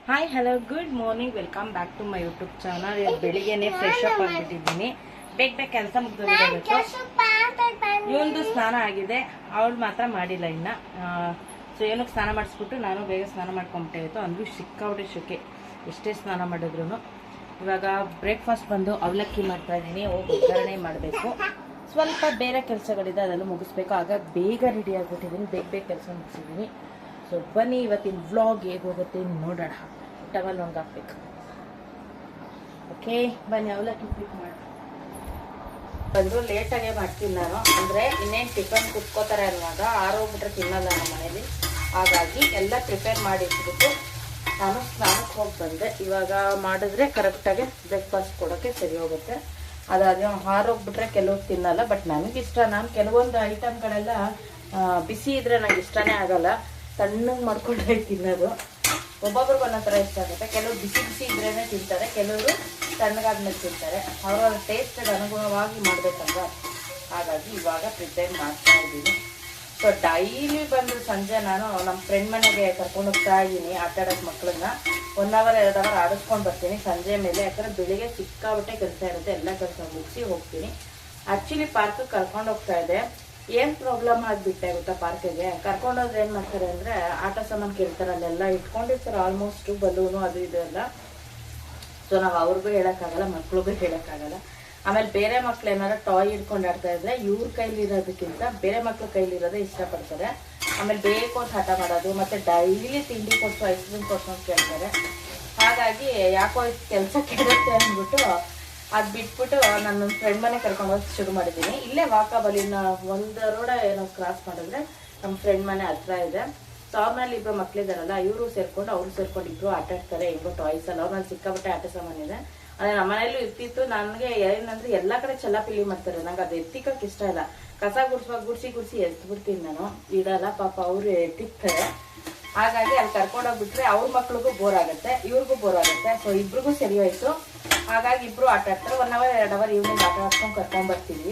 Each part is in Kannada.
Hi hello good morning, welcome back to my YouTube channel. ಬೆಳಿಗ್ಗೆನೆ ಫ್ರೆಶ್ ಅಪ್ ಆಗಿಬಿಟ್ಟಿದ್ದೀನಿ. ಬೇಗ ಕೆಲಸ ಮುಗಿದೋಗಿರಬೇಕು. ಇವೊಂದು ಸ್ನಾನ ಆಗಿದೆ, ಅವಳು ಮಾತ್ರ ಮಾಡಿಲ್ಲ ಇನ್ನು. ಸೊ ಏನಕ್ಕೆ ಸ್ನಾನ ಮಾಡಿಸ್ಬಿಟ್ಟು ನಾನು ಬೇಗ ಸ್ನಾನ ಮಾಡ್ಕೊಂಬಿಟ್ಟಿತ್ತು. ಅಂದ್ರೂ ಸಿಕ್ಕಾಬಿಟ್ಟೆ ಶುಕೆ ಎಷ್ಟೇ ಸ್ನಾನ ಮಾಡಿದ್ರು. ಇವಾಗ ಬ್ರೇಕ್ಫಾಸ್ಟ್ ಬಂದು ಅವಲಕ್ಕಿ ಮಾಡ್ತಾ ಇದ್ದೀನಿ. ಹೋಗಿ ಒಗ್ಗರಣೆ ಮಾಡಬೇಕು. ಸ್ವಲ್ಪ ಬೇರೆ ಕೆಲಸಗಳಿದೆ, ಅದನ್ನು ಮುಗಿಸ್ಬೇಕು. ಆಗ ಬೇಗ ರೆಡಿ ಆಗಿಬಿಟ್ಟಿದ್ದೀನಿ, ಬೇಗ ಕೆಲಸ ಮುಗಿಸಿದ್ದೀನಿ. ಸೊ ಬನ್ನಿ ಇವತ್ತಿನ ವ್ಲಾಗ್ ಹೇಗೆ ಹೋಗುತ್ತೆ ನೋಡೋಣ. ಟವಲ್ ಒಣಗಾಕ್ಬೇಕು. ಓಕೆ ಬನ್ನಿ, ಅವಲಕ್ಕಿ ಪಿಕ್ ಮಾಡಿ ಬಂದು ಲೇಟಾಗೇ ಮಾಡ್ತೀನಿ ನಾನು. ಅಂದರೆ ಇನ್ನೇನು ಟಿಫನ್ ಕುತ್ಕೋತಾರೆ ಅನ್ನುವಾಗ ಆರೋಗ್ಬಿಟ್ರೆ ತಿನ್ನಲ್ಲ ನಮ್ಮ ಮನೇಲಿ. ಹಾಗಾಗಿ ಎಲ್ಲ ಪ್ರಿಪೇರ್ ಮಾಡಿ ಇಟ್ಬಿಟ್ಟು ನಾನು ಸ್ನಾನಕ್ಕೆ ಹೋಗಿ ಬಂದೆ. ಇವಾಗ ಮಾಡಿದ್ರೆ ಕರೆಕ್ಟಾಗಿ ಬ್ರೇಕ್ಫಾಸ್ಟ್ ಕೊಡೋಕ್ಕೆ ಸರಿ ಹೋಗುತ್ತೆ. ಅದಾದ ಹಾರೋಗ್ಬಿಟ್ರೆ ಕೆಲವ್ರು ತಿನ್ನಲ್ಲ, ಬಟ್ ನನಗಿಷ್ಟ. ನಾನು ಕೆಲವೊಂದು ಐಟಮ್ಗಳೆಲ್ಲ ಬಿಸಿ ಇದ್ರೆ ನಂಗೆ ಇಷ್ಟನೇ ಆಗಲ್ಲ, ತಣ್ಣಗೆ ಮಾಡ್ಕೊಂಡ್ರೆ ತಿನ್ನೋದು. ಒಬ್ಬೊಬ್ರಿಗೆ ಒಂದೊಂಥರ ಇಷ್ಟ ಆಗುತ್ತೆ. ಕೆಲವರು ಬಿಸಿ ಬಿಸಿ ಇದ್ರೇ ತಿಂತಾರೆ, ಕೆಲವರು ತಣ್ಣಗಾದ್ಮೇಲೆ ತಿಂತಾರೆ. ಅವರ ಟೇಸ್ಟಿಗೆ ಅನುಗುಣವಾಗಿ ಮಾಡಬೇಕಲ್ವ. ಹಾಗಾಗಿ ಇವಾಗ ಪ್ರಿಪೇರ್ ಮಾಡ್ತಾ ಇದ್ದೀನಿ. ಸೊ ಡೈಲಿ ಬಂದು ಸಂಜೆ ನಾನು ನಮ್ಮ ಫ್ರೆಂಡ್ ಮನೆಗೆ ಕರ್ಕೊಂಡು ಹೋಗ್ತಾ ಇದ್ದೀನಿ ಆಟ ಆಡೋಕ್ಕೆ ಮಕ್ಕಳನ್ನ. 1 ಅವರ್ 2 ಅವರ್ ಆಡಿಸ್ಕೊಂಡು ಬರ್ತೀನಿ ಸಂಜೆ ಮೇಲೆ. ಯಾಕಂದರೆ ಬೆಳಿಗ್ಗೆ ಸಿಕ್ಕಾಬಿಟ್ಟೆ ಕೆಲಸ ಇರುತ್ತೆ, ಎಲ್ಲ ಕೆಲಸ ಮುಗಿಸಿ ಹೋಗ್ತೀನಿ. ಆ್ಯಕ್ಚುಲಿ ಪಾರ್ಕಿಗೆ ಕರ್ಕೊಂಡು ಹೋಗ್ತಾ ಇದೆ. ಏನು ಪ್ರಾಬ್ಲಮ್ ಆಗಿಬಿಟ್ಟೆ ಗೊತ್ತಾ, ಪಾರ್ಕಿಗೆ ಕರ್ಕೊಂಡೋದ್ರೆ ಏನು ಮಾಡ್ತಾರೆ ಅಂದರೆ ಆಟ ಸಾಮಾನು ಕೇಳ್ತಾರೆ, ಅಲ್ಲೆಲ್ಲ ಇಟ್ಕೊಂಡಿರ್ತಾರೆ ಆಲ್ಮೋಸ್ಟು, ಬಲೂನು ಅದು ಇದು ಎಲ್ಲ. ಸೊ ನಾವು ಅವ್ರಿಗೂ ಹೇಳೋಕ್ಕಾಗಲ್ಲ, ಮಕ್ಳಿಗೂ ಹೇಳೋಕ್ಕಾಗಲ್ಲ. ಆಮೇಲೆ ಬೇರೆ ಮಕ್ಳು ಏನಾರು ಟಾಯ್ ಇಟ್ಕೊಂಡು ಆಡ್ತಾ ಇದ್ರೆ ಇವ್ರ ಕೈಲಿರೋದಕ್ಕಿಂತ ಬೇರೆ ಮಕ್ಳು ಕೈಲಿರೋದೇ ಇಷ್ಟಪಡ್ತಾರೆ. ಆಮೇಲೆ ಬೇಕು ಅಂತ ಹಠ ಮಾಡೋದು, ಮತ್ತು ಡೈಲಿ ತಿಂಡಿ ಕೊಟ್ಟು ಐಸ್ ಕ್ರೀಮ್ ಕೊಟ್ಟು ಅಂತ ಕೇಳ್ತಾರೆ. ಹಾಗಾಗಿ ಯಾಕೋ ಕೆಲಸ ಕೆಡುತ್ತೆ ಅಂದ್ಬಿಟ್ಟು ಅದು ಬಿಟ್ಬಿಟ್ಟು ನನ್ನ ಫ್ರೆಂಡ್ ಮನೆ ಕರ್ಕೊಂಡು ಹೋಗಿ ಶುರು ಮಾಡಿದ್ದೀನಿ. ಇಲ್ಲೇ ವಾಕಬಲ್, ಇನ್ನು 1 ರೋಡ ಏನೋ ಕ್ರಾಸ್ ಮಾಡಿದ್ರೆ ನಮ್ಮ ಫ್ರೆಂಡ್ ಮನೆ ಹತ್ರ ಇದೆ. ಸೊ ಅವ್ರ ಮೇಲೆ ಇಬ್ಬರು ಮಕ್ಳಿದಾರಲ್ಲ, ಇವರು ಸೇರ್ಕೊಂಡು ಅವ್ರು ಸೇರ್ಕೊಂಡು ಇಬ್ಬರು ಆಟ ಆಡ್ತಾರೆ. ಹೆಂಗೋ ಟಾಯ್ಸ್ ಅಲ್ಲ, ಅವ್ರ ಮೇಲೆ ಸಿಕ್ಕಾಪಟ್ಟೆ ಆಟ ಸಾಮಾನಿದೆ. ಅದೇ ನಮ್ಮ ಮನೇಲೂ ಇರ್ತಿತ್ತು. ನನಗೆ ಏನಂದ್ರೆ ಎಲ್ಲ ಕಡೆ ಚಲ್ಲಾಪಿಲ್ಲಿ ಮಾಡ್ತಾರೆ, ನಂಗೆ ಅದು ಎತ್ತಿಕ್ಕಕ್ಕೆ ಇಷ್ಟ ಇಲ್ಲ. ಕಸ ಗುಡಿಸುವಾಗ ಗುಡಿಸಿ ಎತ್ಬಿಡ್ತೀನಿ ನಾನು, ಇಡಲ್ಲ. ಪಾಪ ಅವರು ಎತ್ತಿಕ್ತಾರೆ. ಹಾಗಾಗಿ ಅಲ್ಲಿ ಕರ್ಕೊಂಡೋಗ್ಬಿಟ್ರೆ ಅವ್ರ ಮಕ್ಳಿಗೂ ಬೋರ್ ಆಗುತ್ತೆ, ಇವ್ರಿಗೂ ಬೋರ್ ಆಗುತ್ತೆ. ಸೊ ಇಬ್ರಿಗೂ ಸರಿ ಹೋಯ್ತು. ಹಾಗಾಗಿ ಇಬ್ರು ಆಟ ಆಡ್ತಾರೆ. 1 ಅವರ್ 2 ಅವರ್ ಈವ್ನಿಂಗ್ ಆಟ ಆಡ್ಕೊಂಡು ಕರ್ಕೊಂಡ್ಬರ್ತೀವಿ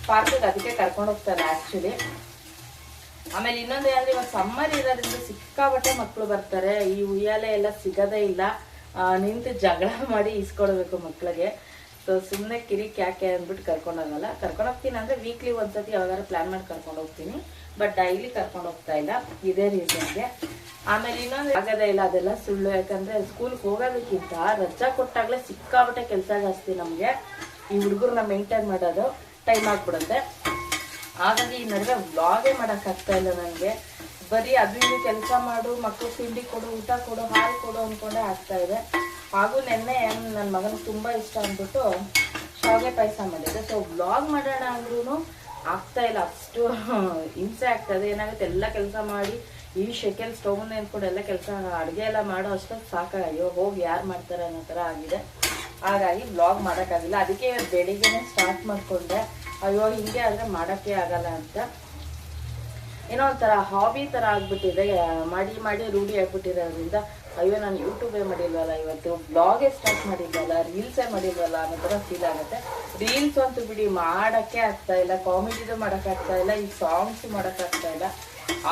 ಪಾರ್ಕಿಗೆ. ಅದಕ್ಕೆ ಕರ್ಕೊಂಡು ಹೋಗ್ತಾರೆ ಆ್ಯಕ್ಚುಲಿ. ಆಮೇಲೆ ಇನ್ನೊಂದು ಏನಂದ್ರೆ ಇವಾಗ ಸಮ್ಮರ್ ಇರೋದ್ರಿಂದ ಸಿಕ್ಕಾಬಟ್ಟೆ ಮಕ್ಕಳು ಬರ್ತಾರೆ. ಈ ಉಯ್ಯಾಲೆ ಎಲ್ಲ ಸಿಗೋದೇ ಇಲ್ಲ, ನಿಂತು ಜಗಳ ಮಾಡಿ ಇಸ್ಕೊಡ್ಬೇಕು ಮಕ್ಳಿಗೆ. ಸೊ ಸುಮ್ಮನೆ ಕಿರಿಕ್ ಯಾಕೆ ಅಂದ್ಬಿಟ್ಟು ಕರ್ಕೊಂಡೋಗಲ್ಲ. ಕರ್ಕೊಂಡೋಗ್ತೀನಿ ಅಂದರೆ ವೀಕ್ಲಿ ಒಂದ್ಸತಿ ಯಾವಾಗಾರು ಪ್ಲಾನ್ ಮಾಡಿ ಕರ್ಕೊಂಡು ಹೋಗ್ತೀನಿ, ಬಟ್ ಡೈಲಿ ಕರ್ಕೊಂಡು ಹೋಗ್ತಾ ಇಲ್ಲ, ಇದೇ ರೀಸನ್ಗೆ. ಆಮೇಲೆ ಇನ್ನೊಂದು ಆಗೋದೇ ಇಲ್ಲ, ಅದೆಲ್ಲ ಸುಳ್ಳು. ಯಾಕಂದರೆ ಸ್ಕೂಲ್ಗೆ ಹೋಗೋದಕ್ಕಿಂತ ರಜಾ ಕೊಟ್ಟಾಗಲೇ ಸಿಕ್ಕಾಬಿಟ್ಟೆ ಕೆಲಸ ಜಾಸ್ತಿ ನಮಗೆ. ಈ ಹುಡುಗರನ್ನ ಮೇಂಟೈನ್ ಮಾಡೋದು ಟೈಮ್ ಆಗ್ಬಿಡುತ್ತೆ. ಹಾಗಾಗಿ ಈ ನಡುವೆ ವ್ಲಾಗೇ ಮಾಡೋಕ್ಕಾಗ್ತಾ ಇಲ್ಲ ನನಗೆ. ಬರೀ ಅದು ಇದು ಕೆಲಸ ಮಾಡು, ಮಕ್ಕಳು ತಿಂಡಿ ಕೊಡು, ಊಟ ಕೊಡು, ಹಾಲು ಕೊಡು ಅಂದ್ಕೊಂಡೇ ಆಗ್ತಾ ಇದೆ. ಹಾಗೂ ನೆನ್ನೆ ನನ್ನ ಮಗನಿಗೆ ತುಂಬ ಇಷ್ಟ ಅಂದ್ಬಿಟ್ಟು ಶಾವಿಗೆ ಪಾಯಸ ಮಾಡಿದೆ. ಸೊ ವ್ಲಾಗ್ ಮಾಡೋಣ ಅಂದ್ರೂ ಆಗ್ತಾ ಇಲ್ಲ, ಅಷ್ಟು ಹಿಂಸೆ ಆಗ್ತದೆ. ಏನಾಗುತ್ತೆ, ಎಲ್ಲ ಕೆಲಸ ಮಾಡಿ ಈ ಶೆಕೆಲ್ ಸ್ಟವ್ ನೆನ್ಕೊಂಡು ಎಲ್ಲ ಕೆಲಸ ಅಡುಗೆ ಎಲ್ಲ ಮಾಡೋ ಅಷ್ಟೊತ್ತು ಸಾಕಾಗಯ್ಯೋ, ಹೋಗಿ ಯಾರು ಮಾಡ್ತಾರೆ ಅನ್ನೋ ಥರ ಆಗಿದೆ. ಹಾಗಾಗಿ ವ್ಲಾಗ್ ಮಾಡೋಕ್ಕಾಗಿಲ್ಲ. ಅದಕ್ಕೆ ಬೆಳಿಗ್ಗೆನೇ ಸ್ಟಾರ್ಟ್ ಮಾಡಿಕೊಂಡೆ. ಅಯ್ಯೋ ಹಿಂಗೆ ಆದರೆ ಮಾಡೋಕ್ಕೆ ಆಗಲ್ಲ ಅಂತ. ಏನೋ ಒಂಥರ ಹಾಬಿ ಥರ ಆಗ್ಬಿಟ್ಟಿದೆ, ಮಾಡಿ ರೂಢಿ ಆಗ್ಬಿಟ್ಟಿರೋದ್ರಿಂದ ಅಯ್ಯೋ ನಾನು ಯೂಟ್ಯೂಬೇ ಮಾಡಿಲ್ವಲ್ಲ, ಇವತ್ತು ಬ್ಲಾಗೇ ಸ್ಟಾರ್ಟ್ ಮಾಡಿಲ್ವಲ್ಲ, ರೀಲ್ಸೇ ಮಾಡಿಲ್ವಲ್ಲ ಅನ್ನೋ ಥರ ಫೀಲ್ ಆಗುತ್ತೆ. ರೀಲ್ಸ್ ಅಂತೂ ಬಿಡಿ ಮಾಡೋಕ್ಕೆ ಆಗ್ತಾ ಇಲ್ಲ, ಕಾಮಿಡಿದು ಮಾಡೋಕ್ಕಾಗ್ತಾ ಇಲ್ಲ, ಈ ಸಾಂಗ್ಸ್ ಮಾಡೋಕ್ಕಾಗ್ತಾ ಇಲ್ಲ,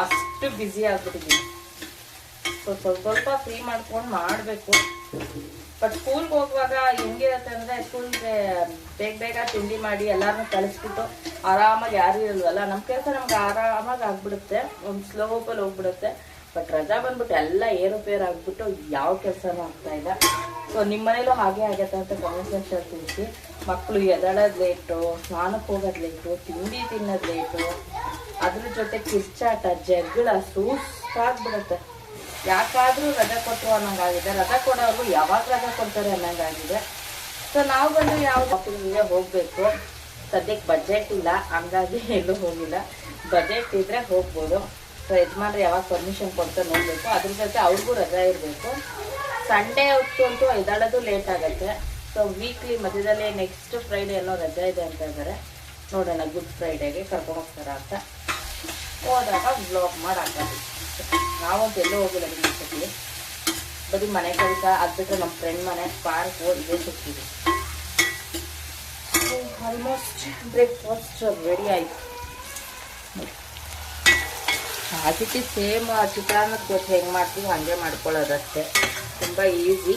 ಅಷ್ಟು ಬ್ಯುಸಿ ಆಗ್ಬಿಟ್ಟಿದ್ದೀನಿ. ಸೊ ಸ್ವಲ್ಪ ಫ್ರೀ ಮಾಡ್ಕೊಂಡು ಮಾಡಬೇಕು. ಬಟ್ ಸ್ಕೂಲ್ಗೆ ಹೋಗುವಾಗ ಹೆಂಗಿರುತ್ತೆ ಅಂದರೆ, ಸ್ಕೂಲ್ಗೆ ಬೇಗ ತಿಂಡಿ ಮಾಡಿ ಎಲ್ಲರನ್ನೂ ಕಳಿಸ್ಬಿಟ್ಟು ಆರಾಮಾಗಿ ಯಾರು ಇರಲ್ವಲ್ಲ, ನಮ್ಮ ಕೆಲಸ ನಮ್ಗೆ ಆರಾಮಾಗಿ ಆಗ್ಬಿಡುತ್ತೆ, ಒಂದು ಸ್ಲೋಪಲ್ಲಿ ಹೋಗ್ಬಿಡುತ್ತೆ. ಬಟ್ ರಜಾ ಬಂದ್ಬಿಟ್ಟು ಎಲ್ಲ ಏರುಪೇರು ಆಗ್ಬಿಟ್ಟು ಯಾವ ಕೆಲಸನೂ ಆಗ್ತಾ ಇಲ್ಲ. ಸೊ ನಿಮ್ಮ ಮನೇಲೂ ಹಾಗೆ ಆಗತ್ತೆ ಅಂತ ಕಮೆಂಟ್ ಸೆಕ್ಷನ್ ತಿಳಿಸಿ. ಮಕ್ಕಳು ಎದಳೋದು ಲೇಟು, ಸ್ನಾನಕ್ಕೆ ಹೋಗೋದು ಲೇಟು, ತಿಂಡಿ ತಿನ್ನೋದು ಲೇಟು, ಅದ್ರ ಜೊತೆ ಕಿರ್ಚಾಟ, ಜಗಳ, ಸುಸ್ತಾಗ್ಬಿಡುತ್ತೆ. ಯಾಕಾದರೂ ರಜಾ ಕೊಟ್ಟರು ಅನ್ನೋಂಗಾಗಿದೆ. ರಜಾ ಕೊಡೋರು ಯಾವಾಗ ರಜಾ ಕೊಡ್ತಾರೆ ಅನ್ನೋಂಗಾಗಿದೆ. ಸೊ ನಾವು ಬಂದು ಯಾವ ಶಾಪಿಂಗಿಗೆ ಹೋಗಬೇಕು. ಸದ್ಯಕ್ಕೆ ಬಜೆಟ್ ಇಲ್ಲ, ಹಂಗಾಗಿ ಎಲ್ಲೂ ಹೋಗಿಲ್ಲ. ಬಜೆಟ್ ಇದ್ದರೆ ಹೋಗ್ಬೋದು. ಸೊ ಯಜಮಾನ್ರು ಯಾವಾಗ ಪರ್ಮಿಷನ್ ಕೊಡ್ತಾರೆ ನೋಡಬೇಕು. ಅದ್ರ ಜೊತೆ ಅವ್ರಿಗೂ ರಜಾ ಇರಬೇಕು. ಸಂಡೇ ಹೊತ್ತು ಅಂತೂ ಎದ್ದಾಳೋದು ಲೇಟ್ ಆಗುತ್ತೆ. ಸೊ ವೀಕ್ಲಿ ಮಧ್ಯದಲ್ಲೇ ನೆಕ್ಸ್ಟ್ ಫ್ರೈಡೇ ಏನೋ ರಜಾ ಇದೆ ಅಂತ ಇದ್ದಾರೆ. ನೋಡೋಣ, ಗುಡ್ ಫ್ರೈಡೇಗೆ ಕರ್ಕೊಂಡು ಹೋಗ್ತಾರ ಅಂತ. ಹೋದಾಗ ವ್ಲಾಗ್ ಮಾಡಾಕಿ. ನಾವಂತೂ ಎಲ್ಲೂ ಹೋಗಿಲ್ಲ ಸತಿ, ಬರೀ ಮನೆ ಕೆಲಸ. ಅದು ಬಿಟ್ಟರೆ ನಮ್ಮ ಫ್ರೆಂಡ್ ಮನೆ, ಪಾರ್ಕ್ ಇದೇ ಸಿಗ್ತೀವಿ. ಆಲ್ಮೋಸ್ಟ್ ಬ್ರೇಕ್ಫಾಸ್ಟ್ ರೆಡಿ ಆಯಿತು. ಅದಕ್ಕೆ ಸೇಮ್ ಚಿತ್ರಾನ್ನದ ಗೊತ್ತು ಹೆಂಗೆ ಮಾಡ್ತೀವಿ ಹಾಗೆ ಮಾಡ್ಕೊಳ್ಳೋದಷ್ಟೇ. ತುಂಬ ಈಸಿ.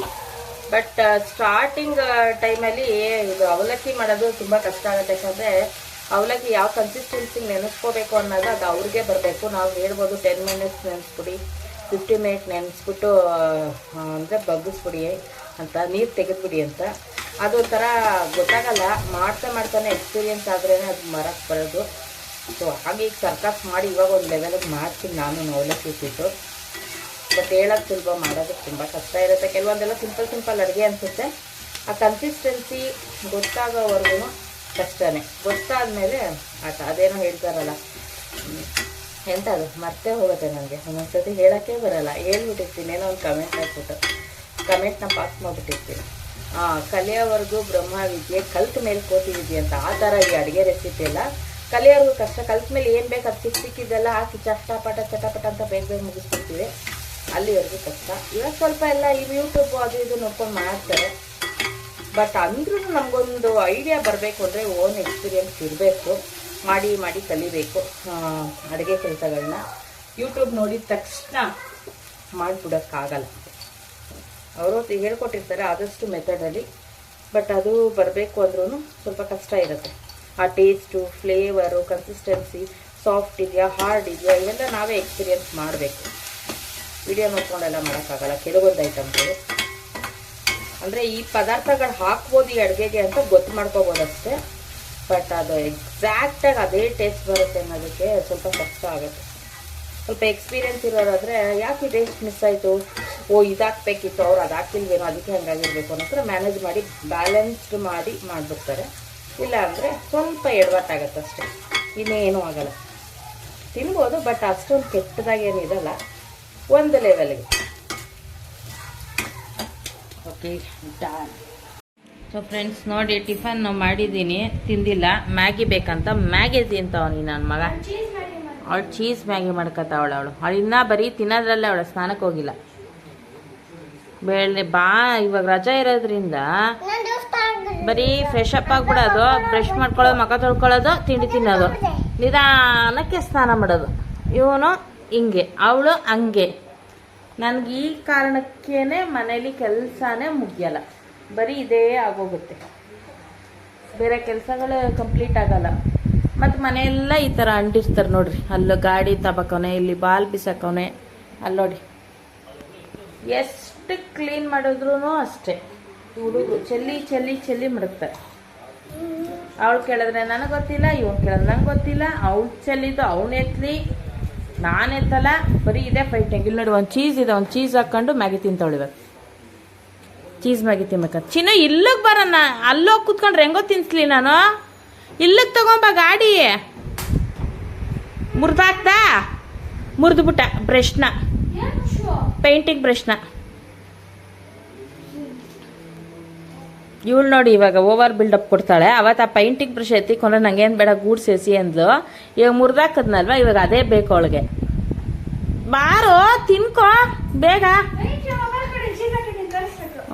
ಬಟ್ ಸ್ಟಾರ್ಟಿಂಗ್ ಟೈಮಲ್ಲಿ ಇದು ಅವಲಕ್ಕಿ ಮಾಡೋದು ತುಂಬ ಕಷ್ಟ ಆಗುತ್ತೆ. ಯಾಕಂದರೆ ಅವಲಕ್ಕಿ ಯಾವ ಕನ್ಸಿಸ್ಟೆನ್ಸಿಗೆ ನೆನೆಸ್ಕೋಬೇಕು ಅನ್ನೋದು ಅದು ಅವ್ರಿಗೆ ಬರಬೇಕು. ನಾವು ಹೇಳ್ಬೋದು 10 ಮಿನಿಟ್ಸ್ ನೆನೆಸ್ಬಿಡಿ, 50 ಮಿನಿಟ್ ನೆನೆಸ್ಬಿಟ್ಟು ಅಂದರೆ ಬಗ್ಗಿಸ್ಬಿಡಿ ಅಂತ, ನೀರು ತೆಗೆದ್ಬಿಡಿ ಅಂತ. ಅದೊಂಥರ ಗೊತ್ತಾಗಲ್ಲ. ಮಾಡ್ತಾನೆ ಎಕ್ಸ್ಪೀರಿಯನ್ಸ್ ಆದ್ರೇ ಅದು ಮರಕ್ಕೆ ಬರೋದು. ಸೊ ಹಾಗೆ ಈಗ ಸರ್ಕಸ್ ಮಾಡಿ ಇವಾಗ ಒಂದು ಲೆವೆಲಿಗೆ ಮಾಡ್ತೀನಿ ನಾನು ಅವಲಕ್ಕಿ ಉಪ್ಪಿಟ್ಟು. ಬಟ್ ಹೇಳೋದು ಸುಲಭ, ಮಾಡೋದಕ್ಕೆ ತುಂಬ ಕಷ್ಟ ಇರುತ್ತೆ. ಕೆಲವೊಂದೆಲ್ಲ ಸಿಂಪಲ್ ಅಡುಗೆ ಅನಿಸುತ್ತೆ. ಆ ಕನ್ಸಿಸ್ಟೆನ್ಸಿ ಗೊತ್ತಾಗೋವರೆಗೂ ಕಷ್ಟನೇ. ಗೊತ್ತಾದಮೇಲೆ ಆಟ. ಅದೇನೋ ಹೇಳ್ತಾರಲ್ಲ, ಎಂಥದ್ದು ಮತ್ತೆ ಹೋಗುತ್ತೆ ನನಗೆ ಒಂದೊಂದ್ಸತಿ ಹೇಳೋಕ್ಕೆ ಬರೋಲ್ಲ. ಹೇಳ್ಬಿಟ್ಟಿರ್ತೀನಿ ಏನೋ ಒಂದು ಕಮೆಂಟ್ ಹಾಕ್ಬಿಟ್ಟು, ಕಮೆಂಟ್ನ ಪಾಸ್ ಮಾಡಿಬಿಟ್ಟಿರ್ತೀನಿ. ಕಲಿಯೋವರೆಗೂ ಬ್ರಹ್ಮ ವಿದ್ಯೆ, ಕಲ್ತ ಮೇಲೆ ಕೋತಿ ವಿದ್ಯೆ ಅಂತ. ಆ ಥರ ಈ ಅಡುಗೆ ರೆಸಿಪಿ ಎಲ್ಲ ಕಲಿಯೋರ್ಗೂ ಕಷ್ಟ. ಕಲ್ತ ಮೇಲೆ ಏನು ಬೇಕು ಅದು ಸಿಕ್ಕಿದ್ದೆಲ್ಲ ಹಾಕಿ ಚಟಪಟ ಅಂತ ಬೇಗ ಮುಗಿಸ್ಬಿಡ್ತೀವಿ. ಅಲ್ಲಿವರೆಗೂ ಕಷ್ಟ. ಇವಾಗ ಸ್ವಲ್ಪ ಎಲ್ಲ ಈ ಯೂಟ್ಯೂಬ್ ಅದು ಇದು ನೋಡ್ಕೊಂಡು ಮಾಡ್ತಾರೆ. ಬಟ್ ಅಂದ್ರೂ ನಮಗೊಂದು ಐಡಿಯಾ ಬರಬೇಕು ಅಂದರೆ ಓನ್ ಎಕ್ಸ್ಪೀರಿಯನ್ಸ್ ಇರಬೇಕು. ಮಾಡಿ ಕಲಿಬೇಕು ಅಡುಗೆ ಕೆಲಸಗಳನ್ನ. ಯೂಟ್ಯೂಬ್ ನೋಡಿದ ತಕ್ಷಣ ಮಾಡಿಬಿಡೋಕ್ಕಾಗಲ್ಲ. ಅವರು ಹೇಳ್ಕೊಟ್ಟಿರ್ತಾರೆ ಆದಷ್ಟು ಮೆಥಡಲ್ಲಿ. ಬಟ್ ಅದು ಬರಬೇಕು ಅಂದ್ರೂ ಸ್ವಲ್ಪ ಕಷ್ಟ ಇರುತ್ತೆ. ಆ ಟೇಸ್ಟು, ಫ್ಲೇವರು, ಕನ್ಸಿಸ್ಟೆನ್ಸಿ, ಸಾಫ್ಟ್ ಇದೆಯಾ, ಹಾರ್ಡ್ ಇದೆಯಾ, ಇವೆಲ್ಲ ನಾವೇ ಎಕ್ಸ್ಪೀರಿಯನ್ಸ್ ಮಾಡಬೇಕು. ವಿಡಿಯೋ ನೋಡ್ಕೊಂಡೆಲ್ಲ ಮಾಡೋಕ್ಕಾಗಲ್ಲ ಕೆಲವೊಂದು ಐಟಮ್ಗಳು. ಅಂದರೆ ಈ ಪದಾರ್ಥಗಳು ಹಾಕ್ಬೋದು ಈ ಅಡುಗೆಗೆ ಅಂತ ಗೊತ್ತು ಮಾಡ್ಕೋಬೋದು ಅಷ್ಟೇ. ಬಟ್ ಅದು ಎಕ್ಸಾಕ್ಟಾಗಿ ಅದೇ ಟೇಸ್ಟ್ ಬರುತ್ತೆ ಅನ್ನೋದಕ್ಕೆ ಸ್ವಲ್ಪ ಕಷ್ಟ ಆಗುತ್ತೆ. ಸ್ವಲ್ಪ ಎಕ್ಸ್ಪೀರಿಯನ್ಸ್ ಇರೋರಾದರೆ ಯಾಕೆ ಟೇಸ್ಟ್ ಮಿಸ್ ಆಯಿತು, ಇದು ಹಾಕ್ಬೇಕಿತ್ತು, ಅವ್ರು ಅದು ಹಾಕಿಲ್ವೇನೋ ಅದಕ್ಕೆ ಹಂಗಾಗಿರ್ಬೇಕು ಅನ್ನೋ ಮ್ಯಾನೇಜ್ ಮಾಡಿ ಬ್ಯಾಲೆನ್ಸ್ಡ್ ಮಾಡಿ ಮಾಡಿಬಿಡ್ತಾರೆ. ಇಲ್ಲ ಅಂದರೆ ಸ್ವಲ್ಪ ಎಡವಟ್ಟಾಗತ್ತೆ ಅಷ್ಟೇ, ಇನ್ನೇನೂ ಆಗಲ್ಲ. ತಿನ್ಬೋದು ಬಟ್ ಅಷ್ಟೊಂದು ಕೆಟ್ಟದಾಗೇನಿರಲ್ಲ, ಒಂದು ಲೆವೆಲ್ಗೆ. Okay done. ಸೊ ಫ್ರೆಂಡ್ಸ್ ನೋಡಿ, ಟಿಫನ್ ಮಾಡಿದ್ದೀನಿ, ತಿಂದಿಲ್ಲ. ಮ್ಯಾಗಿ ಬೇಕಂತ ಮ್ಯಾಗಿ ತಿಂತಾವನಿ ನನ್ನ ಮಗ. ಅವಳು ಚೀಸ್ ಮ್ಯಾಗಿ ಮಾಡ್ಕೊತಾವಳು. ಅವಳು ಇನ್ನೂ ಬರೀ ತಿನ್ನೋದ್ರಲ್ಲೇ, ಅವಳು ಸ್ನಾನಕ್ಕೆ ಹೋಗಿಲ್ಲ. ಬೆಳೆ ಬಾ ಇವಾಗ ರಜಾ ಇರೋದ್ರಿಂದ ಬರೀ ಫ್ರೆಶ್ ಅಪ್ ಆಗಿಬಿಡೋದು, ಬ್ರಷ್ ಮಾಡ್ಕೊಳ್ಳೋದು, ಮುಖ ತೊಳ್ಕೊಳ್ಳೋದು, ತಿಂಡಿ ತಿನ್ನೋದು, ನಿಧಾನಕ್ಕೆ ಸ್ನಾನ ಮಾಡೋದು. ಇವನು ಹಿಂಗೆ, ಅವಳು ಹಂಗೆ. ನನಗೆ ಈ ಕಾರಣಕ್ಕೇ ಮನೇಲಿ ಕೆಲಸನೇ ಮುಗಿಯಲ್ಲ. ಬರೀ ಇದೇ ಆಗೋಗುತ್ತೆ, ಬೇರೆ ಕೆಲಸಗಳು ಕಂಪ್ಲೀಟ್ ಆಗಲ್ಲ. ಮತ್ತು ಮನೆಯೆಲ್ಲ ಈ ಥರ ಅಂಟಿರ್ತಾರೆ ನೋಡ್ರಿ. ಅಲ್ಲೂ ಗಾಡಿ ತಬಕವನೆ, ಇಲ್ಲಿ ಬಾಲ್ ಬಿಸಾಕವನೆ, ಅಲ್ಲಿ ನೋಡಿ. ಎಷ್ಟು ಕ್ಲೀನ್ ಮಾಡಿದ್ರೂ ಅಷ್ಟೇ ಹುಡುಗರು ಚೆಲ್ಲಿ ಮಡಗ್ತಾರೆ. ಅವಳು ಕೇಳಿದ್ರೆ ನನಗೆ ಗೊತ್ತಿಲ್ಲ, ಇವನು ಕೇಳಿದ್ರೆ ನಂಗೆ ಗೊತ್ತಿಲ್ಲ. ಅವಳು ಚೆಲ್ಲಿದ್ದು ಅವನು ಎತ್ತಲಿ, ನಾನು ಎತ್ತಲ್ಲ. ಬರೀ ಇದೇ ಫೈಟಿಂಗ್. ಇಲ್ಲಿ ನೋಡಿ, ಒಂದು ಚೀಸ್ ಇದೆ, ಒಂದು ಚೀಸ್ ಹಾಕ್ಕೊಂಡು ಮ್ಯಾಗಿ ತಿಂತವಳಿವಾಗ. ಚೀಸ್ ಮ್ಯಾಗಿ ತಿನ್ಬೇಕಂತ. ಚಿನ್ನು ಇಲ್ಲಿಗೆ ಬರೋಣ, ಅಲ್ಲೋಗಿ ಕೂತ್ಕೊಂಡ್ರೆ ಹೆಂಗೋ ತಿನ್ಸ್ಲಿ ನಾನು. ಇಲ್ಲಿಗೆ ತಗೊಂಬ ಗಾಡಿ. ಮುರಿದಾಕ್ತಾ, ಮುರಿದ್ಬಿಟ್ಟ ಬ್ರಷ್ನ, ಪೇಂಟಿಂಗ್ ಬ್ರಷ್ನ. ಇವಳು ನೋಡಿ ಇವಾಗ ಓವರ್ ಬಿಲ್ಡಪ್ ಕೊಡ್ತಾಳೆ. ಅವತ್ತು ಆ ಪೈಂಟಿಂಗ್ ಬ್ರಷ್ ಎತ್ತಿಕೊಂಡ್ರೆ ನಂಗೇನು ಬೇಡ ಗೂಡ್ಸ್ ಎಸಿ ಅಂದ್ಲು. ಇವಾಗ ಮುರಿದಾಕದ್ನಲ್ವ, ಇವಾಗ ಅದೇ ಬೇಕು ಅವಳಿಗೆ. ಬಾರೋ ತಿನ್ಕೋ ಬೇಗ.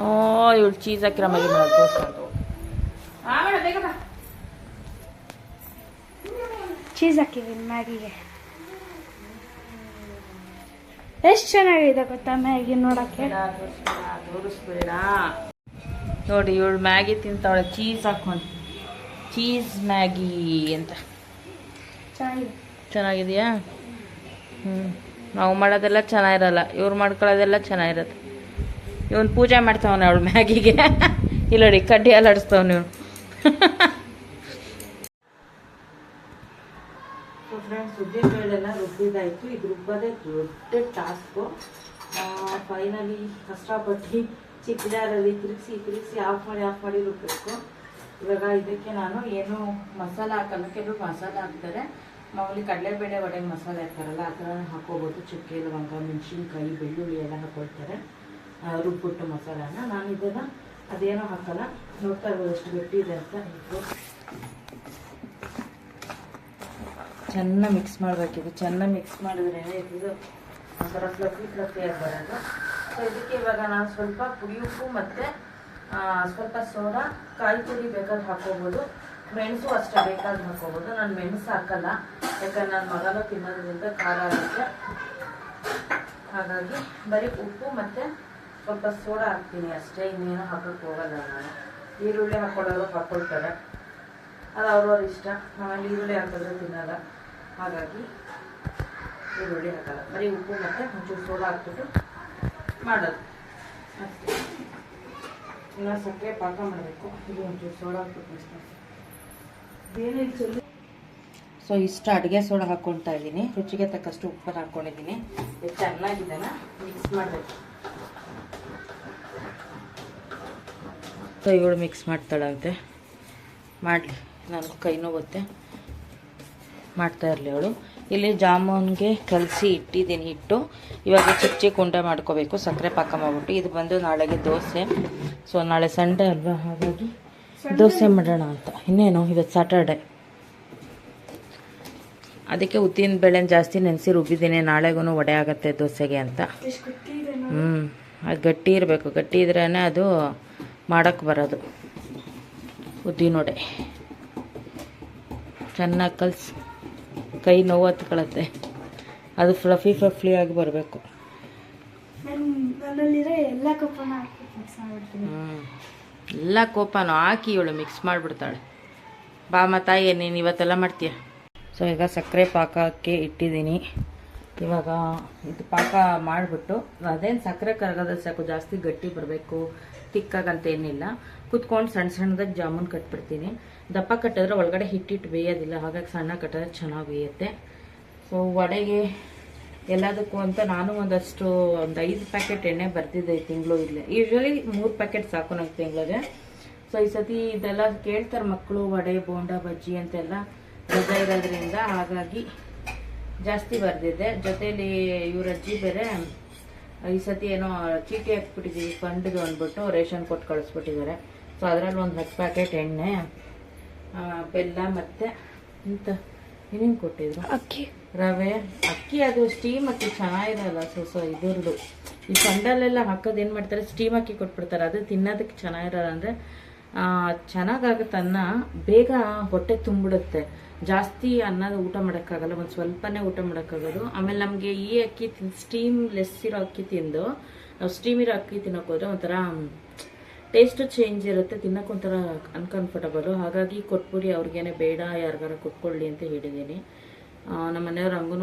ಓ ಇವಳು ಚೀಸ್ ಹಾಕಿರೋ ಮ್ಯಾಗಿ ಮಾಡೋದು. ಬೇಗ ಬಾ. ಚೀಸ್ ಹಾಕಿದ್ದೀನಿ ಮ್ಯಾಗಿಗೆ. ಎಷ್ಟು ಚೆನ್ನಾಗಿದೆ ಗೊತ್ತಾ ಮ್ಯಾಗಿ ನೋಡಕ್ಕೆ. ತೋರಿಸ್ಬೇಡ. ನೋಡಿ ಇವಳು ಮ್ಯಾಗಿ ತಿಂತಾವಳೆ ಚೀಸ್ ಹಾಕೊಂಡು. ಚೀಸ್ ಮ್ಯಾಗಿ ಅಂತ ಚೆನ್ನಾಗಿದೆಯಾ? ನಾವು ಮಾಡೋದೆಲ್ಲ ಚೆನ್ನಾಗಿರಲ್ಲ, ಇವ್ರು ಮಾಡ್ಕೊಳ್ಳೋದೆಲ್ಲ ಚೆನ್ನಾಗಿರುತ್ತೆ. ಇವನು ಪೂಜೆ ಮಾಡ್ತಾವನೆ ಅವಳು ಮ್ಯಾಗಿಗೆ. ಇಲ್ಲ ನೋಡಿ ಕಡ್ಡಿ ಅಲ್ಲಾಡಿಸ್ತಾವನೆ ಇವನು. ಫ್ರೆಂಡ್ಸ್, ಉದ್ದಿನಬೇಳೆಲ್ಲ ರುಬ್ಬಿದಾಯಿತು. ಇದು ರುಬ್ಬೋದೇ ದೊಡ್ಡ ಟಾಸ್ಕು. ಫೈನಲಿ ಕಷ್ಟಪಟ್ಟು ಚಿಕ್ಕ ಜಾರಲ್ಲಿ ತಿರುಗಿಸಿ ಆಫ್ ಮಾಡಿ ರುಬ್ಬಬೇಕು. ಇವಾಗ ಇದಕ್ಕೆ ನಾನು ಏನು ಮಸಾಲ ಹಾಕಲ್ಲ. ಕೆಲವು ಮಸಾಲ ಹಾಕ್ತಾರೆ, ಮಾಮೂಲಿ ಕಡಲೆಬೇಳೆ ಒಡೆಗೆ ಮಸಾಲೆ ಹಾಕ್ತಾರಲ್ಲ ಆ ಥರ ಹಾಕೋಬೋದು. ಚಕ್ಕೆ, ಲವಂಗ, ಮೆಣಸಿನ್ಕಾಯಿ, ಬೆಳ್ಳುಳ್ಳಿ ಎಲ್ಲ ಹಾಕೊಳ್ತಾರೆ ರುಬ್ಬಿಟ್ಟು ಮಸಾಲಾನ. ನಾನು ಇದನ್ನು ಅದೇನೋ ಹಾಕಲ್ಲ. ನೋಡ್ತಾ ಇರ್ಬೋದು ಎಷ್ಟು ಗಟ್ಟಿ ಇದೆ ಅಂತ. ಚೆನ್ನಾಗಿ ಮಿಕ್ಸ್ ಮಾಡಬೇಕಿದು. ಚೆನ್ನಾಗಿ ಮಿಕ್ಸ್ ಮಾಡಿದ್ರೆ ಇದು ಒಂಥರ ಫ್ಲಫಿ ಆಗಿ ಬರೋದು. ಸೊ ಇದಕ್ಕೆ ಇವಾಗ ನಾನು ಸ್ವಲ್ಪ ಪುಡಿ ಉಪ್ಪು ಮತ್ತು ಸ್ವಲ್ಪ ಸೋಡಾ, ಕಾಯಿ ಪುಡಿ ಬೇಕಾದ್ರೆ ಹಾಕೋಬೋದು. ಮೆಣಸು ಅಷ್ಟೇ ಬೇಕಾದ್ರೆ ಹಾಕೋಬೋದು. ನಾನು ಮೆಣಸು ಹಾಕಲ್ಲ, ಯಾಕಂದ್ರೆ ನನ್ನ ಮಗನೂ ತಿನ್ನೋದ್ರಿಂದ ಖಾರ ಆಗುತ್ತೆ. ಹಾಗಾಗಿ ಬರೀ ಉಪ್ಪು ಮತ್ತು ಸ್ವಲ್ಪ ಸೋಡಾ ಹಾಕ್ತೀನಿ ಅಷ್ಟೇ, ಇನ್ನೇನು ಹಾಕೋಕ್ಕೆ ಹೋಗಲ್ಲ ನಾನು. ಈರುಳ್ಳಿ ಹಾಕ್ಕೊಳ್ಳೋರು ಹಾಕ್ಕೊಳ್ತಾರೆ, ಅದು ಅವ್ರವ್ರ ಇಷ್ಟ. ಆಮೇಲೆ ಈರುಳ್ಳಿ ಹಾಕಿದ್ರೆ ತಿನ್ನಲ್ಲ, ಹಾಗಾಗಿ ಈರುಳ್ಳಿ ಹಾಕಲ್ಲ. ಬರೀ ಉಪ್ಪು ಮತ್ತು ಒಂಚೂರು ಸೋಡಾ ಹಾಕ್ಬಿಟ್ಟು ಮಾಡೋದು ಅಷ್ಟೇ. ಇನ್ನು ಸಕ್ಕರೆ ಪಾಕ ಮಾಡಬೇಕು. ಇದು ಒಂಚೂರು ಸೋಡಾ ಹಾಕ್ಬಿಟ್ಟು ಸೊ ಇಷ್ಟು ಅಡುಗೆ ಸೋಡಾ ಹಾಕ್ಕೊಳ್ತಾ ಇದ್ದೀನಿ. ರುಚಿಗೆ ತಕ್ಕಷ್ಟು ಉಪ್ಪನ್ನು ಹಾಕ್ಕೊಂಡಿದ್ದೀನಿ. ಇದು ಚೆನ್ನಾಗಿದೆನಾ ಮಿಕ್ಸ್ ಮಾಡಬೇಕು. ಸೊ ಇವಳು ಮಿಕ್ಸ್ ಮಾಡ್ತಾಳಂತೆ, ಮಾಡಲಿ, ನನಗೂ ಕೈ ನೋವುತ್ತೆ, ಮಾಡ್ತಾ ಇರಲಿ ಅವಳು. ಇಲ್ಲಿ ಜಾಮೂನ್ಗೆ ಕಲಸಿ ಇಟ್ಟಿದ್ದೀನಿ ಹಿಟ್ಟು. ಇವಾಗ ಚಿಕ್ಕ ಚಿಕ್ಕ ಉಂಡೆ ಮಾಡ್ಕೋಬೇಕು, ಸಕ್ಕರೆ ಪಾಕ ಮಾಡಿಬಿಟ್ಟು. ಇದು ಬಂದು ನಾಳೆಗೆ ದೋಸೆ. ಸೊ ನಾಳೆ ಸಂಡೇ ಅಲ್ವಾ, ಹಾಗಾಗಿ ದೋಸೆ ಮಾಡೋಣ ಅಂತ. ಇನ್ನೇನು ಇವತ್ತು ಸ್ಯಾಟರ್ಡೆ, ಅದಕ್ಕೆ ಉದ್ದಿನ ಬೇಳೆನ ಜಾಸ್ತಿ ನೆನೆಸಿ ರುಬ್ಬಿದ್ದೀನಿ. ನಾಳೆಗೂ ವಡೆ ಆಗುತ್ತೆ ದೋಸೆಗೆ ಅಂತ. ಅದು ಗಟ್ಟಿ ಇರಬೇಕು, ಗಟ್ಟಿ ಇದ್ರೇ ಅದು ಮಾಡೋಕ್ಕೆ ಬರೋದು. ಉದ್ದಿನ ವಡೆ ಚೆನ್ನಾಗಿ ಕಲಸಿ, ಕೈ ನೋವು ಹತ್ಕೊಳತ್ತೆ. ಅದು ಫ್ಲಫಿ ಆಗಿ ಬರಬೇಕು. ಎಲ್ಲ ಕೋಪನೂ ಹಾಕಿ ಇವಳು ಮಿಕ್ಸ್ ಮಾಡಿಬಿಡ್ತಾಳೆ. ಬಾಮ ತಾಯಿ, ನೀನು ಇವತ್ತೆಲ್ಲ ಮಾಡ್ತೀಯ. ಸೊ ಈಗ ಸಕ್ಕರೆ ಪಾಕಕ್ಕೆ ಇಟ್ಟಿದ್ದೀನಿ. ಇವಾಗ ಇದು ಪಾಕ ಮಾಡಿಬಿಟ್ಟು, ಅದೇನು ಸಕ್ಕರೆ ಕರಗೋದ್ರೆ ಸಾಕು, ಜಾಸ್ತಿ ಗಟ್ಟಿ ಬರಬೇಕು ತಿಕ್ಕಾಗಂತ ಏನಿಲ್ಲ. ಕುತ್ಕೊಂಡು ಸಣ್ಣ ಸಣ್ಣದಾಗಿ ಜಾಮೂನ್ ಕಟ್ಬಿಡ್ತೀನಿ. ದಪ್ಪ ಕಟ್ಟಿದ್ರೆ ಒಳಗಡೆ ಹಿಟ್ಟಿಟ್ಟು ಬೇಯೋದಿಲ್ಲ, ಹಾಗಾಗಿ ಸಣ್ಣ ಕಟ್ಟಿದ್ರೆ ಚೆನ್ನಾಗಿ ಬೇಯುತ್ತೆ. ಸೊ ವಡೆಗೆ ಎಲ್ಲದಕ್ಕೂ ಅಂತ ನಾನು ಒಂದು 5 ಪ್ಯಾಕೆಟ್ ಎಣ್ಣೆ ಬರ್ತಿದ್ದೆ ಈ ತಿಂಗಳು. ಇಲ್ಲೇ ಯೂಶ್ವಲಿ 3 ಪ್ಯಾಕೆಟ್ ಸಾಕು ನಂಗೆ ತಿಂಗಳಿಗೆ. ಸೊ ಈ ಸತಿ ಇದೆಲ್ಲ ಕೇಳ್ತಾರೆ ಮಕ್ಕಳು, ವಡೆ ಬೋಂಡ ಬಜ್ಜಿ ಅಂತೆಲ್ಲ ರಜೆ ಇರೋದ್ರಿಂದ, ಹಾಗಾಗಿ ಜಾಸ್ತಿ ಬರ್ದಿದ್ದೆ. ಜೊತೇಲಿ ಇವ್ರ ಅಜ್ಜಿ ಬೇರೆ ಈ ಸತಿ ಏನೋ ಚೀಟಿ ಹಾಕ್ಬಿಟ್ಟಿದ್ದೀವಿ ಫಂಡ್ದು ಅಂದ್ಬಿಟ್ಟು ರೇಷನ್ ಕೊಟ್ಟು ಕಳಿಸ್ಬಿಟ್ಟಿದ್ದಾರೆ. ಸೊ ಅದರಲ್ಲಿ ಒಂದು 10 ಪ್ಯಾಕೆಟ್ ಎಣ್ಣೆ, ಬೆಲ್ಲ ಮತ್ತು ಇಂಥ ಏನೇನು ಕೊಟ್ಟಿದ್ರು, ಅಕ್ಕಿ, ರವೆ, ಅಕ್ಕಿ. ಅದು ಸ್ಟೀಮ್ ಅಕ್ಕಿ ಚೆನ್ನಾಗಿರಲ್ಲ. ಸೊ ಇದ್ರದ್ದು ಈ ಫಂಡಲ್ಲೆಲ್ಲ ಹಾಕೋದು ಏನು ಮಾಡ್ತಾರೆ, ಸ್ಟೀಮ್ ಅಕ್ಕಿ ಕೊಟ್ಬಿಡ್ತಾರೆ. ಅದು ತಿನ್ನೋದಕ್ಕೆ ಚೆನ್ನಾಗಿರಲ್ಲ. ಅಂದರೆ ಚೆನ್ನಾಗಾಗುತ್ತೆ ಅನ್ನ, ಬೇಗ ಹೊಟ್ಟೆ ತುಂಬಿಡುತ್ತೆ. ಜಾಸ್ತಿ ಅನ್ನದ ಊಟ ಮಾಡೋಕ್ಕಾಗಲ್ಲ, ಒಂದು ಸ್ವಲ್ಪನೇ ಊಟ ಮಾಡೋಕ್ಕಾಗೋದು. ಆಮೇಲೆ ನಮಗೆ ಈ ಅಕ್ಕಿ ಸ್ಟೀಮ್ ಲೆಸ್ ಇರೋ ಅಕ್ಕಿ ತಿಂದು ನಾವು ಸ್ಟೀಮ್ ಇರೋ ಅಕ್ಕಿ ತಿನ್ನೋಕ್ಕೋದ್ರೆ ಒಂಥರ ಟೇಸ್ಟು ಚೇಂಜ್ ಇರುತ್ತೆ, ತಿನ್ನೋಕ್ಕೊಂಥರ ಅನ್ಕಂಫರ್ಟಬಲು. ಹಾಗಾಗಿ ಕೊಟ್ಬಿಡಿ, ಅವ್ರಿಗೇನೆ ಬೇಡ, ಯಾರಿಗಾರ ಕೊಟ್ಕೊಳ್ಳಿ ಅಂತ ಹೇಳಿದ್ದೀನಿ. ನಮ್ಮ ಮನೆಯವ್ರು ಹಂಗೂ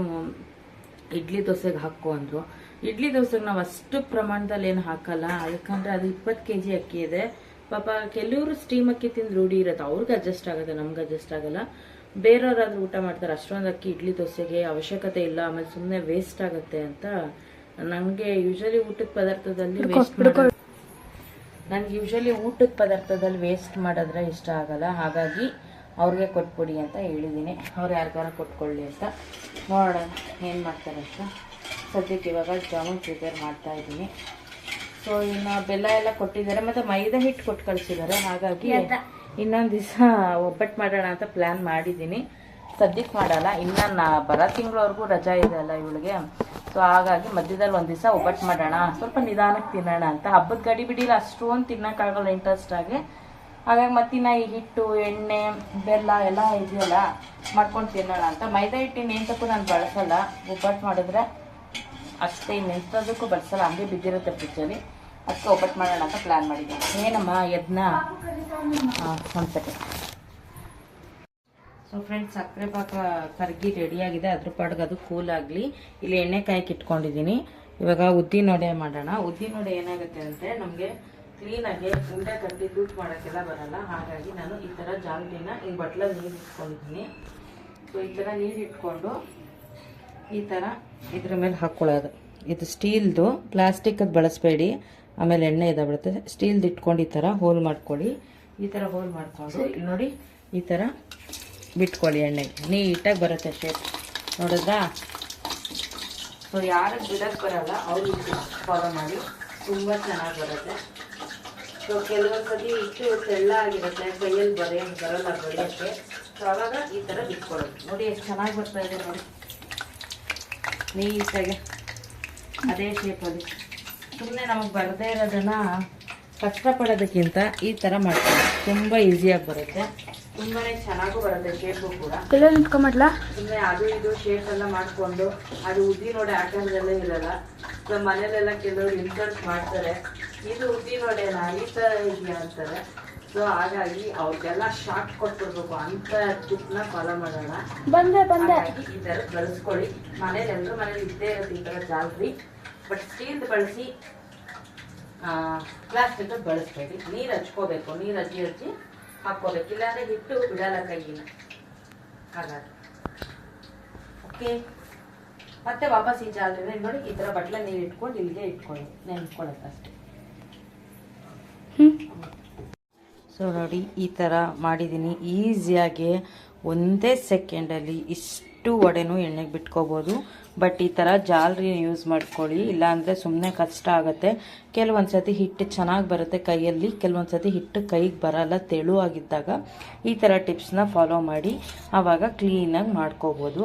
ಇಡ್ಲಿ ದೋಸೆಗೆ ಹಾಕು ಅಂದರು. ಇಡ್ಲಿ ದೋಸೆಗೆ ನಾವು ಅಷ್ಟು ಪ್ರಮಾಣದಲ್ಲಿ ಏನು ಹಾಕಲ್ಲ, ಯಾಕಂದರೆ ಅದು 20 kg ಅಕ್ಕಿ ಇದೆ. ಪಾಪ ಕೆಲವರು ಸ್ಟೀಮ್ ಅಕ್ಕಿ ತಿಂದು ರೂಢಿ ಇರುತ್ತೆ, ಅವ್ರಿಗೆ ಅಡ್ಜಸ್ಟ್ ಆಗುತ್ತೆ, ನಮ್ಗೆ ಅಡ್ಜಸ್ಟ್ ಆಗಲ್ಲ. ಬೇರೆಯವರಾದ್ರೂ ಊಟ ಮಾಡ್ತಾರೆ. ಅಷ್ಟೊಂದು ಅಕ್ಕಿ ಇಡ್ಲಿ ದೋಸೆಗೆ ಅವಶ್ಯಕತೆ ಇಲ್ಲ, ಆಮೇಲೆ ಸುಮ್ಮನೆ ವೇಸ್ಟ್ ಆಗುತ್ತೆ ಅಂತ. ನನಗೆ ಯೂಶ್ವಲಿ ಊಟದ ಪದಾರ್ಥದಲ್ಲಿ ವೇಸ್ಟ್ ಮಾಡಿದ್ರೆ ಇಷ್ಟ ಆಗಲ್ಲ. ಹಾಗಾಗಿ ಅವ್ರಿಗೆ ಕೊಟ್ಬಿಡಿ ಅಂತ ಹೇಳಿದ್ದೀನಿ. ಅವ್ರು ಯಾರಿಗಾರ ಕೊಟ್ಕೊಳ್ಳಿ ಅಂತ. ನೋಡೋಣ ಏನು ಮಾಡ್ತಾರೆ ಅಂತ. ಸದ್ಯಕ್ಕೆ ಇವಾಗ ಜಾಮೂನ್ ಪ್ರಿಪೇರ್ ಮಾಡ್ತಾ ಇದ್ದೀನಿ. ಸೊ ಇನ್ನು ಬೆಲ್ಲ ಎಲ್ಲ ಕೊಟ್ಟಿದ್ದಾರೆ, ಮತ್ತು ಮೈದಾ ಹಿಟ್ಟು ಕೊಟ್ಟು ಕಳಿಸಿದ್ದಾರೆ. ಹಾಗಾಗಿ ಇನ್ನೊಂದು ದಿವಸ ಒಬ್ಬಟ್ಟು ಮಾಡೋಣ ಅಂತ ಪ್ಲ್ಯಾನ್ ಮಾಡಿದ್ದೀನಿ. ಸದ್ಯಕ್ಕೆ ಮಾಡಲ್ಲ, ಇನ್ನು ಬರೋ ತಿಂಗಳವರೆಗೂ ರಜಾ ಇದೆ ಅಲ್ಲ ಇವಳಿಗೆ. ಸೊ ಹಾಗಾಗಿ ಮಧ್ಯದಲ್ಲಿ ಒಂದು ದಿವಸ ಒಬ್ಬಟ್ಟು ಮಾಡೋಣ, ಸ್ವಲ್ಪ ನಿಧಾನಕ್ಕೆ ತಿನ್ನೋಣ ಅಂತ. ಹಬ್ಬದ ಗಡಿ ಬಿಡಿಲ್ಲ, ಅಷ್ಟೊಂದು ತಿನ್ನೋಕ್ಕಾಗಲ್ಲ ಇಂಟ್ರೆಸ್ಟ್ ಆಗಿ. ಹಾಗಾಗಿ ಮತ್ತಿನ್ನ ಈ ಹಿಟ್ಟು, ಎಣ್ಣೆ, ಬೆಲ್ಲ ಎಲ್ಲ ಇದೆಯಲ್ಲ ಮಾಡ್ಕೊಂಡು ತಿನ್ನೋಣ ಅಂತ. ಮೈದಾ ಹಿಟ್ಟಿನ ಎಂತಕ್ಕೂ ನಾನು ಬಳಸಲ್ಲ, ಒಬ್ಬಟ್ಟು ಮಾಡಿದ್ರೆ ಅಷ್ಟೇ, ಇನ್ನೆಂಥದಕ್ಕೂ ಬಳಸಲ್ಲ, ಹಂಗೆ ಬಿದ್ದಿರುತ್ತೆ ಫ್ರಿಜ್ಜಲ್ಲಿ. ಅದಕ್ಕೆ ಒಬ್ಬಟ್ಟು ಮಾಡೋಣ ಅಂತ ಪ್ಲ್ಯಾನ್ ಮಾಡಿದ್ದೀನಿ. ಏನಮ್ಮ ಯಜ್ಞ? ಒಂದು ಸೆಕೆಂಡ್. ಸೊ ಫ್ರೆಂಡ್ಸ್, ಸಕ್ಕರೆ ಪಾಕ ಕರಗಿ ರೆಡಿಯಾಗಿದೆ. ಅದ್ರ ಪಾಡಿಗೆ ಅದು ಕೂಲ್ ಆಗಲಿ. ಇಲ್ಲಿ ಎಣ್ಣೆ ಕಾಯಕ್ಕೆ ಇಟ್ಕೊಂಡಿದ್ದೀನಿ. ಇವಾಗ ಉದ್ದಿನ ವಡೆ ಮಾಡೋಣ. ಉದ್ದಿನ ವಡೆ ಏನಾಗುತ್ತೆ ಅಂದರೆ, ನಮಗೆ ಕ್ಲೀನಾಗಿ ಉಂಡೆ ಕಟ್ಟಿ ತೂತು ಮಾಡೋಕ್ಕೆಲ್ಲ ಬರಲ್ಲ. ಹಾಗಾಗಿ ನಾನು ಈ ಥರ ಜಾಗಲಿನ ಈ ಬಟ್ಲಲ್ಲಿ ನೀರು ಇಟ್ಕೊಂಡಿದ್ದೀನಿ. ಸೊ ಈ ಥರ ನೀರು ಇಟ್ಕೊಂಡು ಈ ಥರ ಇದ್ರ ಮೇಲೆ ಹಾಕ್ಕೊಳ್ಳೋದು. ಇದು ಸ್ಟೀಲ್ದು, ಪ್ಲಾಸ್ಟಿಕ್ಕದು ಬಳಸಬೇಡಿ, ಆಮೇಲೆ ಎಣ್ಣೆ ಇದಾಗ್ಬಿಡುತ್ತೆ. ಸ್ಟೀಲ್ದು ಇಟ್ಕೊಂಡು ಈ ಥರ ಹೋಲ್ ಮಾಡ್ಕೊಳ್ಳಿ. ಈ ಥರ ಹೋಲ್ ಮಾಡಿಕೊಂಡು ಇಲ್ಲಿ ನೋಡಿ ಈ ಥರ ಬಿಟ್ಕೊಳ್ಳಿ. ಎಣ್ಣೆಗೆ ನೀಟಾಗಿ ಬರುತ್ತೆ ಶೇಪ್, ನೋಡಿದ್ರಾ? ಸೊ ಯಾರಿಗೆ ಬಿಡಕ್ಕೆ ಬರಲ್ಲ ಅವ್ರು ಫಾಲೋ ಮಾಡಿ, ತುಂಬ ಚೆನ್ನಾಗಿ ಬರುತ್ತೆ. ಸೊ ಕೆಲವೊಂದು ಸತಿ ಇಟ್ಟು ತೆಳ್ಳ ಆಗಿರುತ್ತೆ, ಕೈಯಲ್ಲಿ ಬರಲ್ಲ ಬರೆಯೋಕ್ಕೆ. ಸೊ ಆವಾಗ ಈ ಥರ ಬಿಟ್ಕೊಳ್ಳೋದು. ನೋಡಿ ಎಷ್ಟು ಚೆನ್ನಾಗಿ ಬರ್ತಾ ಇದೆ ನೋಡಿ, ನೀಟಾಗಿ ಅದೇ ಶೇಪಲ್ಲಿ. ಸುಮ್ಮನೆ ನಮಗೆ ಬರದೇ ಇರೋದನ್ನು ಕಷ್ಟಪಡೋದಕ್ಕಿಂತ ಈ ಥರ ಮಾಡ್ತೀವಿ, ತುಂಬ ಈಸಿಯಾಗಿ ಬರುತ್ತೆ, ತುಂಬಾ ಚೆನ್ನಾಗೂ ಬರುತ್ತೆ. ಶೇಪು ಕೂಡ ಸುಮ್ಮನೆ ಅದು ಇದು ಶೇಪ್ ಎಲ್ಲ ಮಾಡಿಕೊಂಡು ಅದು ಉದ್ದಿನ ವಡೆ ಆಕಾರದಲ್ಲೇ ಇರಲ್ಲ. ಸೊ ಮನೇಲೆಲ್ಲ ಕೆಲವರು ಇನ್ಸಲ್ಟ್ ಮಾಡ್ತಾರೆ, ಇದು ಉದ್ದಿನ ವಡೆನಾ ಈ ಥರ ಇದೆಯಾ ಅಂತಾರೆ. ಸೊ ಹಾಗಾಗಿ ಅವ್ರಿಗೆಲ್ಲ ಶಾರ್ಟ್ ಕೊಟ್ಬಿಡ್ಬೇಕು ಅಂತ ಟಿಪ್ನ ಫಾಲೋ ಮಾಡೋಣ. ಹಾಗಾಗಿ ಈ ಥರ ಬಳಸ್ಕೊಳ್ಳಿ. ಮನೇಲಿ ಎಲ್ಲರೂ ಮನೇಲಿ ಇದ್ದೇ ಇರುತ್ತೆ ಈ ಥರ ಜಾಲ್ರಿ. ಬಟ್ ಸ್ಟೀಲ್ ಬಳಸಿ ಪ್ಲಾಸ್ಟಿಕ್ ಬಳಸ್ಬೇಡಿ. ನೀರು ಹಚ್ಕೋಬೇಕು, ನೀರು ಹಚ್ಚಿ ಹಾಕ್ಕೋಬೇಕು, ಇಲ್ಲಾಂದ್ರೆ ಹಿಟ್ಟು ಬಿಡಲ್ಲ ಕೈಗಿನ. ಹಾಗಾಗಿ ಓಕೆ, ಮತ್ತೆ ವಾಪಸ್ ಈ ಜಾಲ್ರಿ ನೋಡಿ ಈ ಥರ ಬಟ್ಲ ನೀರು ಇಟ್ಕೊಂಡು ಇಲ್ಲಿಗೆ ಇಟ್ಕೊಳ್ಳಿ, ನೆನ್ಸ್ಕೊಳ್ಳುತ್ತೆ ಅಷ್ಟೇ. ಸೊ ನೋಡಿ ಈ ಥರ ಮಾಡಿದ್ದೀನಿ. ಈಸಿಯಾಗಿ ಒಂದೇ ಸೆಕೆಂಡಲ್ಲಿ ಇಷ್ಟು ವಡೆನೂ ಎಣ್ಣೆಗೆ ಬಿಟ್ಕೋಬೋದು. ಬಟ್ ಈ ಥರ ಜಾಲ್ರಿ ಯೂಸ್ ಮಾಡ್ಕೊಳ್ಳಿ, ಇಲ್ಲಾಂದರೆ ಸುಮ್ಮನೆ ಕಷ್ಟ ಆಗುತ್ತೆ. ಕೆಲವೊಂದು ಸತಿ ಹಿಟ್ಟು ಚೆನ್ನಾಗಿ ಬರುತ್ತೆ ಕೈಯಲ್ಲಿ, ಕೆಲವೊಂದು ಸತಿ ಹಿಟ್ಟು ಕೈಗೆ ಬರಲ್ಲ ತೆಳುವಾಗಿದ್ದಾಗ ಈ ಥರ ಟಿಪ್ಸ್ನ ಫಾಲೋ ಮಾಡಿ ಆವಾಗ ಕ್ಲೀನಾಗಿ ಮಾಡ್ಕೋಬೋದು.